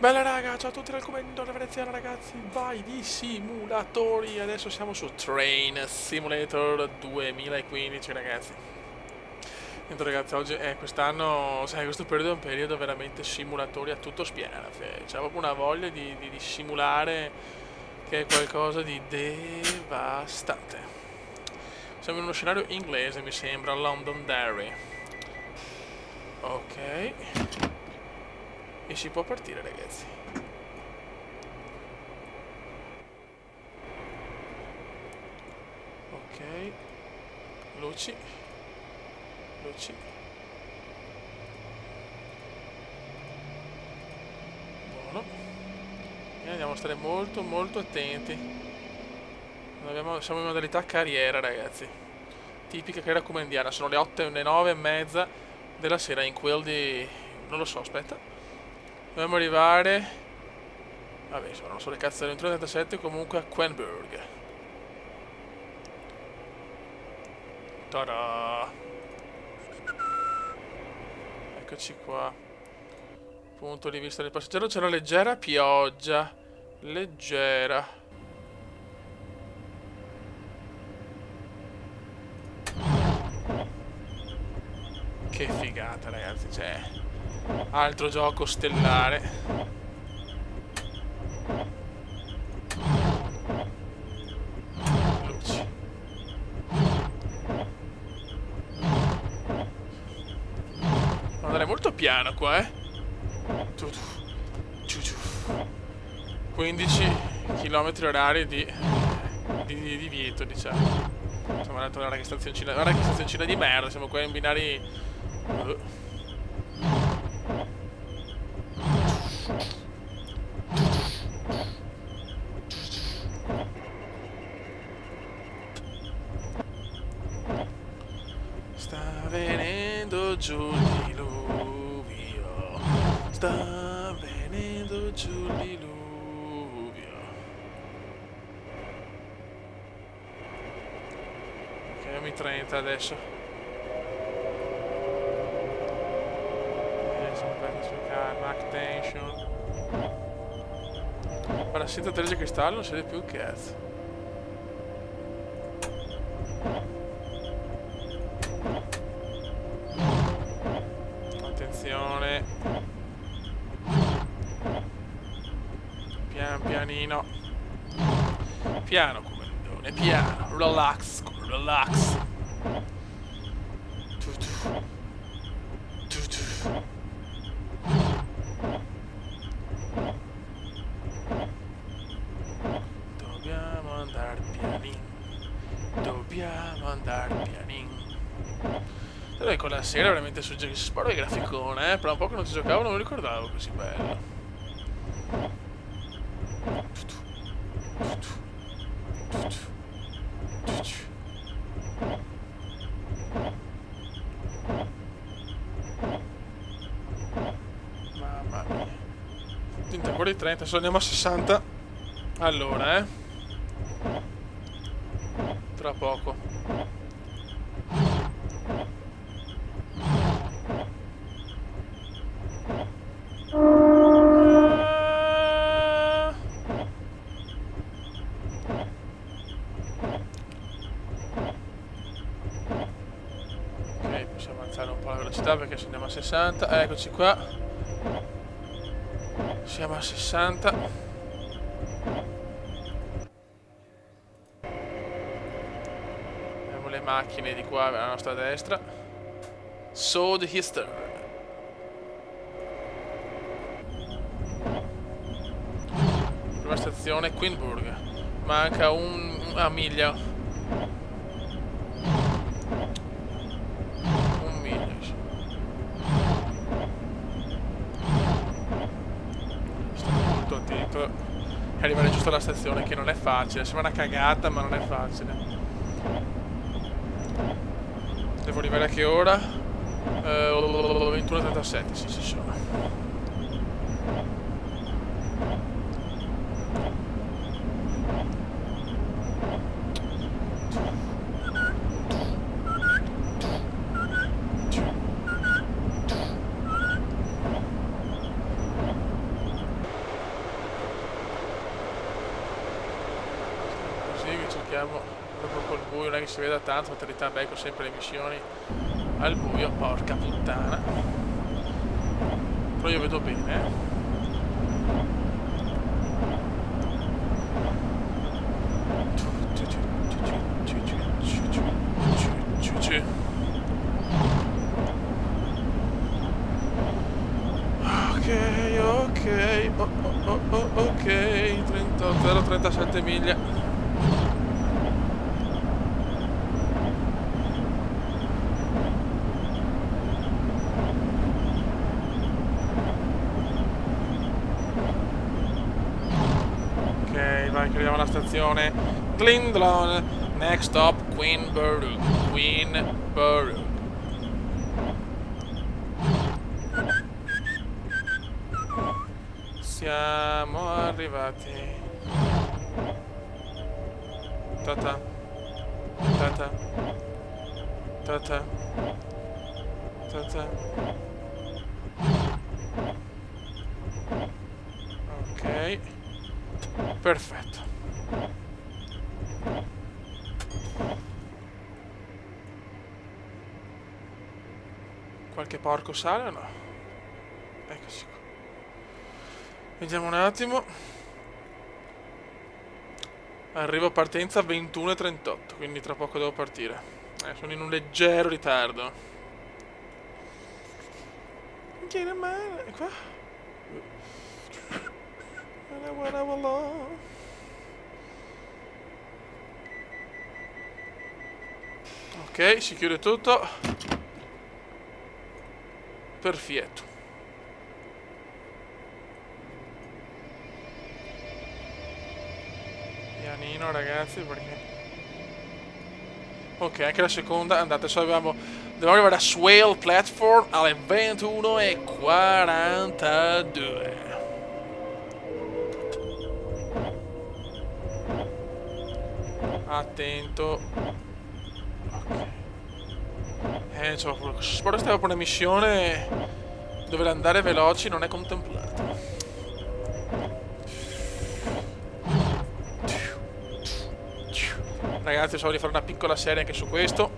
Bella raga, ciao a tutti dal commendatore veneziano ragazzi, vai di simulatori, adesso siamo su Train Simulator 2015 ragazzi. Niente ragazzi, oggi, quest'anno, sai, questo periodo è un periodo veramente simulatori a tutto spiano, c'è proprio una voglia di simulare che è qualcosa di devastante. Siamo in uno scenario inglese mi sembra, Londonderry. Ok, e si può partire ragazzi. Ok, luci, luci, buono. E andiamo a stare molto molto attenti. Siamo in modalità carriera ragazzi. Tipica carriera comandiana, sono le 8 e le 9 e mezza della sera in quel di... non lo so, aspetta. Dobbiamo arrivare... vabbè, sono solo le cazzo del 21:37 comunque a Quenberg. Ta-da! Eccoci qua. Punto di vista del passeggero c'è una leggera pioggia. Leggera. Che figata ragazzi, cioè... altro gioco stellare. Luci. Devo andare molto piano qua, eh. Tu, tu, giù, giù. 15 km orari di divieto, diciamo. Insomma, guarda che stazioncina di merda, siamo qua in binari... Sta venendo giù il diluvio. Sta venendo giù il diluvio. Ok, mi 30 adesso. Sono per cercare Mac Tension. Guarda, senza 13 cristallo non si vede più il cazzo. Attenzione. Pian pianino. Piano come il piano. Relax, relax. Tu, tu. Tu, tu. Dobbiamo andare pianin. Dobbiamo andare pianin. Sai, con la sera veramente suggerisce. Sparo il graficone, però un po' che non ci giocavo non mi ricordavo così bello. Mamma mia. Tinta ancora di 30, adesso andiamo a 60. Allora, tra poco. Ok, possiamo alzare un po' la velocità perché se andiamo a 60. Eccoci qua. Siamo a 60. Vediamo le macchine di qua alla nostra destra. Sword Hister. Prima stazione Queenburg. Manca una miglia. Un miglio. Sto molto attento e arrivare giusto alla stazione che non è facile. Sembra una cagata ma non è facile. Devo arrivare a che ora? 21:37, sì, ci sono. col buio non è che si veda tanto, fatalità becco sempre le missioni al buio, porca puttana. Però io vedo bene, Ok, ok, 0,37 miglia. Ok, vai che arriviamo alla stazione Glendron. Next stop Queenborough. Queenborough. Siamo arrivati. Tata. Tata. Tata. Tata. Ok. Perfetto. Qualche porco sale o no? Eccoci qua. Vediamo un attimo. Arrivo a partenza 21:38, quindi tra poco devo partire. Sono in un leggero ritardo. Chiede male, qua. Ok, si chiude tutto. Perfetto. Pianino ragazzi, perché... Ok, anche la seconda è andata. Adesso dobbiamo arrivare a Swale Platform alle 21:42. Attento. Ok. Spero che stavo per una missione dove l'andare veloci non è contemplato. Ragazzi, so di fare una piccola serie anche su questo.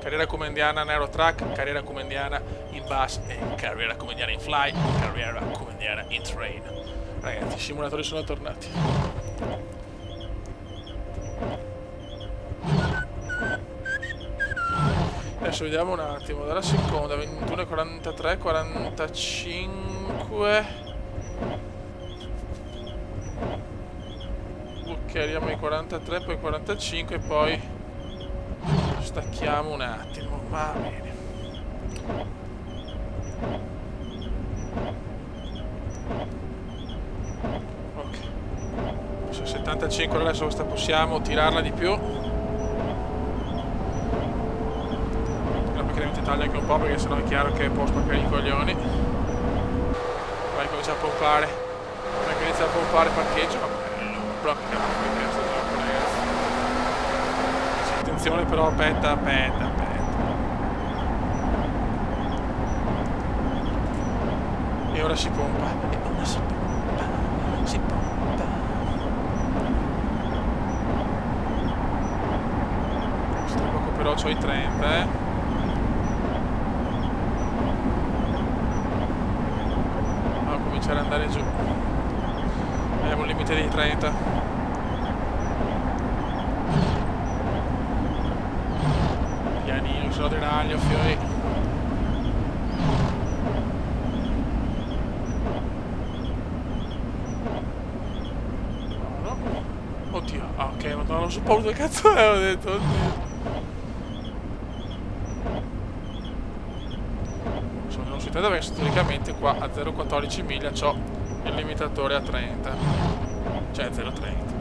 Carriera comandiana in aerotrack, carriera comandiana in bus e carriera comandiana in fly, carriera comandiana in train. Ragazzi, i simulatori sono tornati. Adesso vediamo un attimo, dalla seconda, 21:43, 45. Ok, arriviamo ai 43, poi 45 e poi stacchiamo un attimo, va bene. Ok. 75, adesso questa possiamo tirarla di più. Perché taglia anche un po' perché sennò è chiaro che può spaccare i coglioni. Vai, comincia a pompare. Vai che inizia a pompare parcheggio. Blocca che questo gioco, ragazzi. Sì, attenzione però, aspetta. E ora si pompa. Si pompa. Sto poco però c'ho i 30, cominciare ad andare giù. Abbiamo un limite di 30. Pianino, se no deraglio, fiori. No. Oddio, ok, ma non so dove cazzo è, ho detto, oddio. Sono sui 30 perché storicamente qua a 0,14 miglia c'ho il limitatore a 30. Cioè 0,30.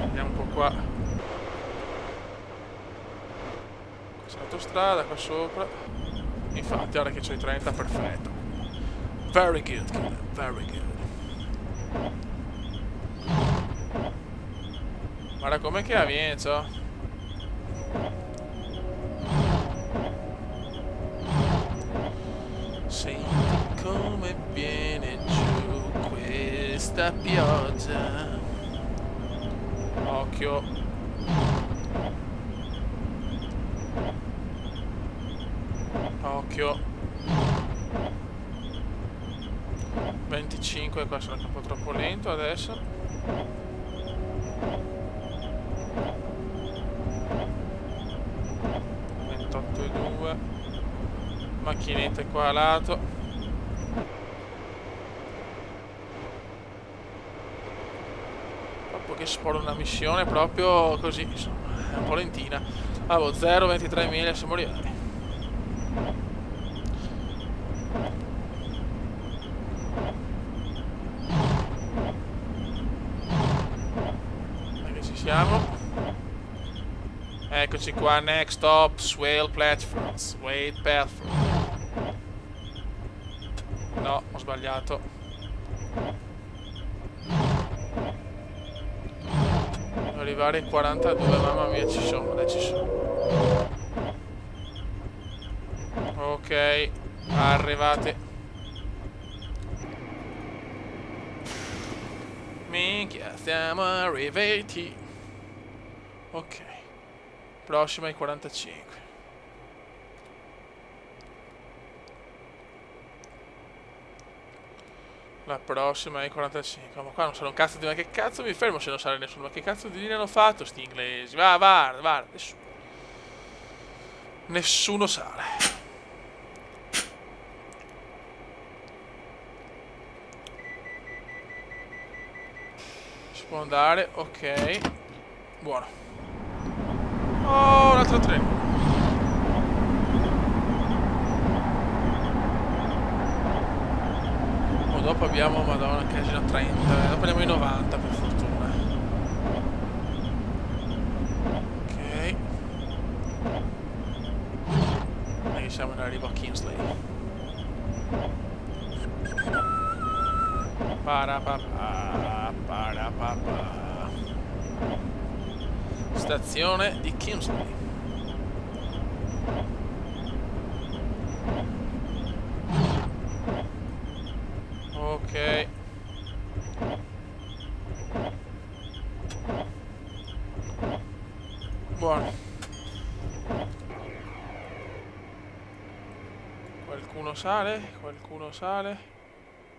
Andiamo un po' qua. Questa è l'autostrada qua sopra. Infatti ora che c'ho i 30, perfetto. Very good, kid. Very good. Guarda com'è che avviene, Senti come viene giù questa pioggia. Occhio. Occhio. 25, qua sono anche un po' troppo lento adesso. 28,2. Macchinette qua a lato. Proprio che sporo una missione proprio così, insomma, è un po' lentina. Avevo 0,23 miglia, siamo arrivati. Siamo. Eccoci qua, next stop, Swale Platforms, Wade Platform. No, ho sbagliato. Devo arrivare ai 42, mamma mia, ci sono, dai, ci sono. Ok, arrivati. Minchia, siamo arrivati. Ok, prossima ai 45. La prossima ai 45. Ma qua non sale un cazzo di... Ma che cazzo mi fermo se non sale nessuno? Ma che cazzo di linea hanno fatto sti inglesi? Va, nessuno sale. Si può andare, ok. Buono. Oh, un altro treno. Oh, dopo abbiamo, madonna, casino 30. Dopo andiamo ai 90 per fortuna. Ok. E siamo in arrivo a Kingsley. Parapapa. Stazione di Kingsley. Ok. Buono. Qualcuno sale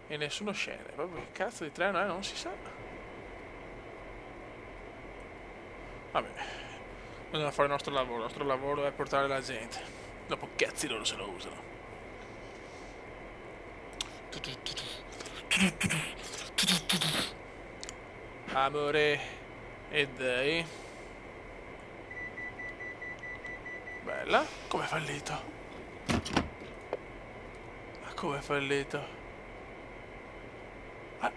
e nessuno scende. Proprio che cazzo di treno è, non si sa. Vabbè, dobbiamo fare il nostro lavoro. Il nostro lavoro è portare la gente. Dopo cazzi loro se lo usano. Amore e dai. Bella. Come è fallito? Ma come è fallito? Ah.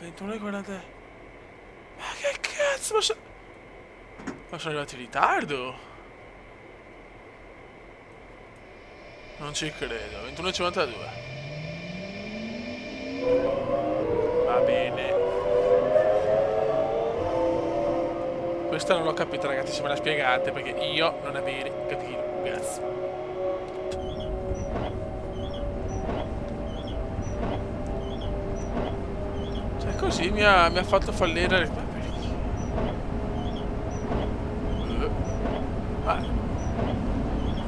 21,40. Ma che cazzo? Ma sono arrivati in ritardo? Non ci credo. 21,52. Va bene. Questa non l'ho capita, ragazzi, se me la spiegate, perché io non avevo capito un cazzo. Cioè così mi ha fatto fallire.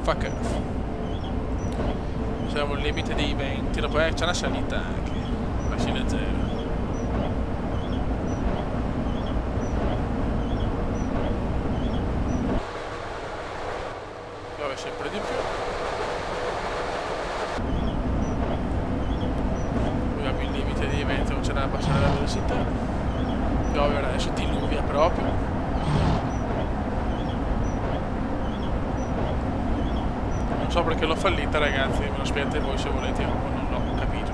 Fuck off. Siamo al limite dei 20, dopo c'è una salita anche. Macchina zero. Piove sempre di più. Abbiamo il limite dei 20, non c'è da abbassare la velocità. Piove adesso, diluvia proprio. Non so perché l'ho fallita, ragazzi, me lo spiegate voi se volete, io non l'ho capito.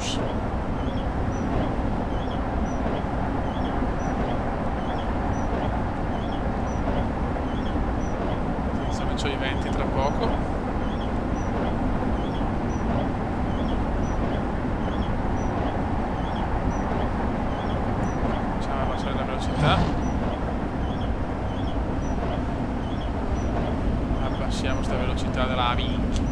Sono i 20 tra poco. Facciamo abbassare la velocità. Abbassiamo sta velocità della minchia.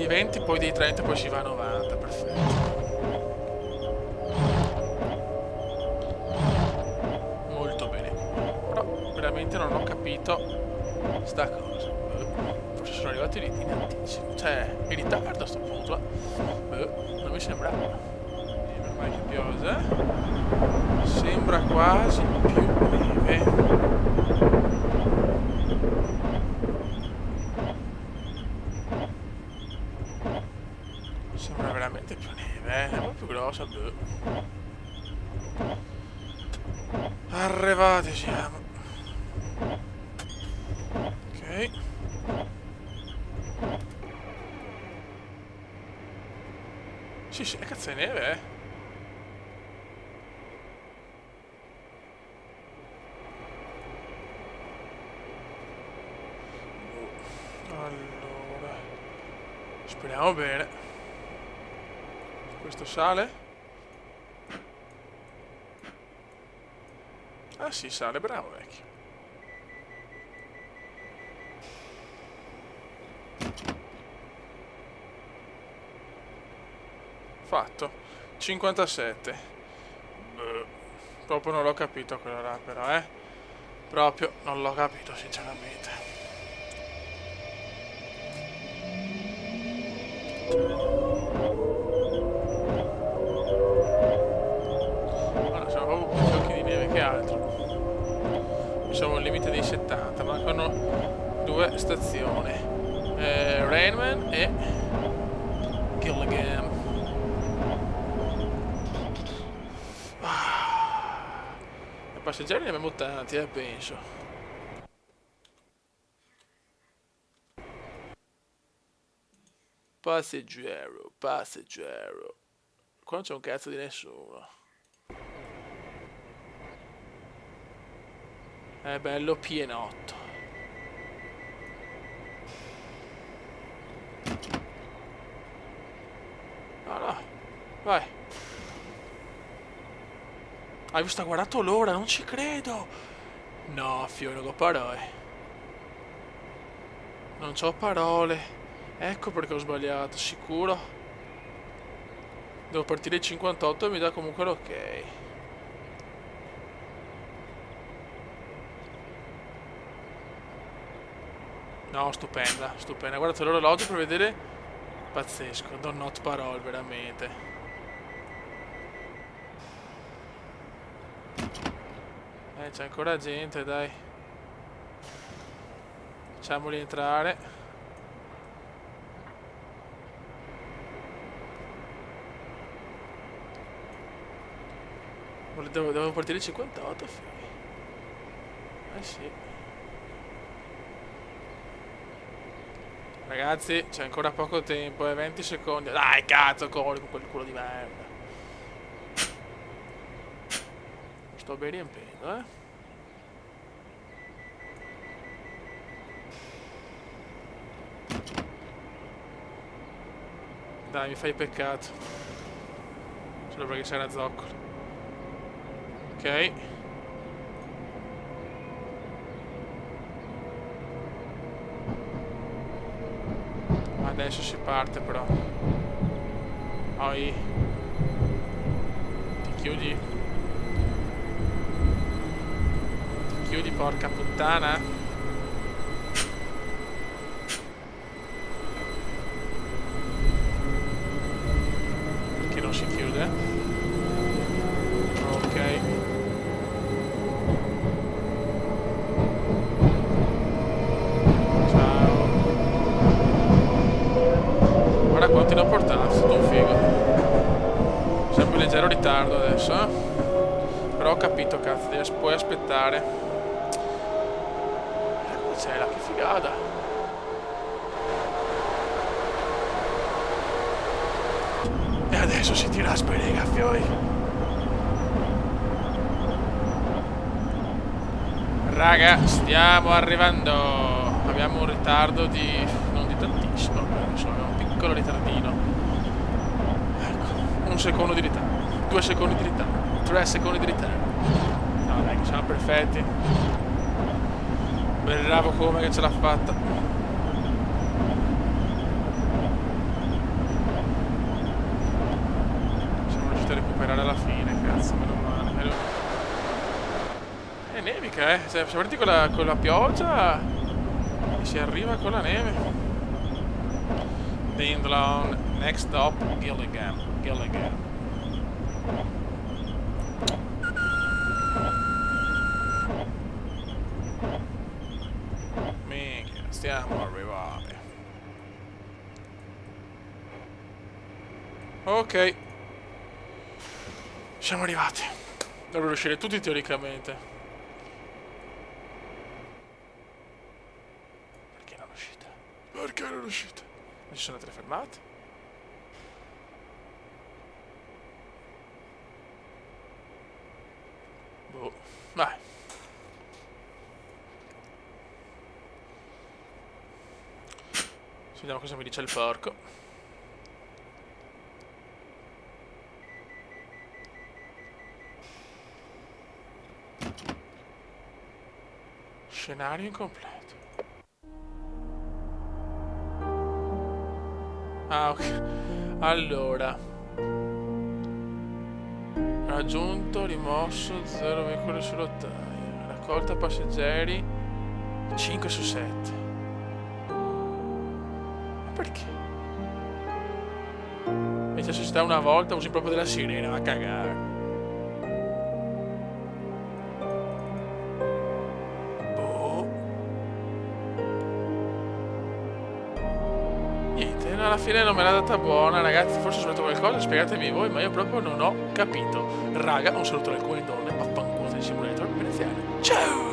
dei 20, poi dei 30, poi si va a 90, perfetto. Molto bene. Però veramente non ho capito sta cosa. Forse sono arrivati in anticipo, cioè in ritardo a sto punto. Non mi sembrava. Meno male che piove. Sembra quasi più neve. Sembra veramente più neve, è un po' più grossa. Arrivati siamo. Ok. Sì, sì, cazzo è neve, eh. Allora, speriamo bene. Questo sale? Ah sì, sale, bravo vecchio. Fatto. 57. Proprio non l'ho capito quello là però, eh. Proprio non l'ho capito sinceramente. Allora, siamo proprio più fiocchi di neve che altro. Siamo al limite dei 70, mancano 2 stazioni. Rainman e Gilligan. E passeggeri ne abbiamo tanti, penso. Passeggero, passeggero. Qua non c'è un cazzo di nessuno. È bello pienotto. No, no. Vai. Hai visto? Ha guardato l'ora, non ci credo. No, Fiore, non ho parole. Non c'ho parole. Ecco perché ho sbagliato, sicuro. Devo partire il 58 e mi dà comunque l'ok. No, stupenda, stupenda. Guardate l'orologio per vedere. Pazzesco, do not parole, veramente. C'è ancora gente, dai. Facciamoli entrare. Devo partire il 58, figli. Sì. Ragazzi, c'è ancora poco tempo, 20 secondi. Dai, cazzo, corri con quel culo di merda. Lo sto ben riempendo, eh. Dai, mi fai peccato. Solo perché c'era zoccolo. Ok. Adesso si parte però. Oi. Ti chiudi. Ti chiudi, porca puttana. Perché non si chiude? Ok. Ciao. Guarda quanti ne ho portato, è stato un figo. Siamo in leggero ritardo adesso, eh. Però ho capito, cazzo, puoi aspettare. Cosa c'è là, che figata. E adesso si tira a sperega, fioi. Raga, stiamo arrivando. Abbiamo un ritardo di... non di tantissimo, però insomma un piccolo ritardino. Ecco, 1 secondo di ritardo, 2 secondi di ritardo, 3 secondi di ritardo. No dai, che siamo perfetti. Bravo come che ce l'ha fatta. siamo partiti con la pioggia e si arriva con la neve. Dindlon, next stop, Gillingham. Minchia, stiamo arrivando. Ok. Siamo arrivati. Dovrebbero uscire tutti teoricamente. Perché non uscite? Perché non uscite? Non ci sono altre fermate? Boh. Vai. Vediamo cosa mi dice il porco. Scenario incompleto. Ah, ok. Allora. Raggiunto, rimosso, 0 veicoli su rotaia. Raccolta passeggeri 5 su 7. Ma perché? E se ci sta una volta usi proprio della sirena, va a cagare. Alla fine non me l'ha data buona, ragazzi. Forse ho sbagliato qualcosa, spiegatemi voi, ma io proprio non ho capito. Raga, un saluto alle alcune donne, vaffanculo del simulator veneziano. Ciao!